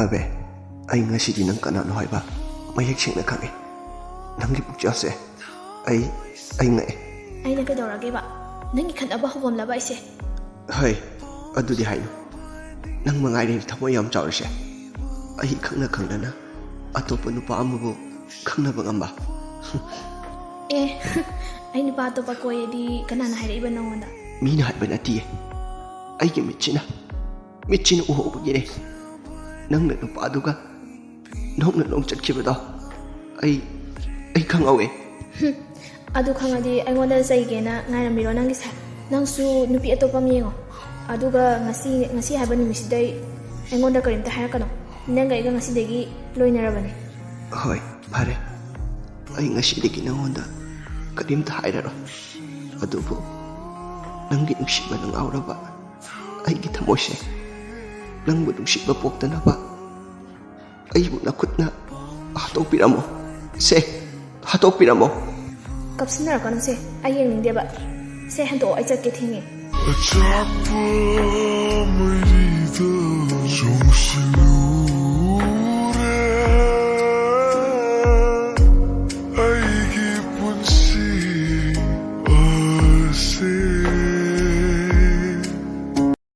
Abe, ay nga si di ng kanano hay ba? Mayag siyang nakami. Nang lipuk se. Ay nga eh. Ay nagkadawrage ba? Nang ikanaba hubam laba ise. Hay, adu di hay no. Nang mga ay tamo yam chawr siya. Ay kang na atopa nupa amubo kang na bangamba. Eh, ay nupa to pa koy di kanana hay iba nang wanda. Mina hay ba na tiye? Ay ki michina uho bugire. Nang na nupa aduga. Nong na nong chat kiba daw. Ay kang awe. Adu khangadi ay wanda saige na ngairamiro nang gisa. Nang su nupi atopa miyengo. Aduga ngasi haba numisidai ay wanda karimta harakano. Nanga iga ngasidagi loinarabane. Hoy, pare. Ay ngasidagi na wanda karimta hairaro. Adubo nang ginugsiba ng aura ba? Ay gitamo siya. Nang manugsiba pokta na ba? Ay nakut na hatong pira mo. Se, hatong pira mo. Kapsinar ka nang se, ay yung hindi ba? Se hanto ay chat kithingi. A chopper,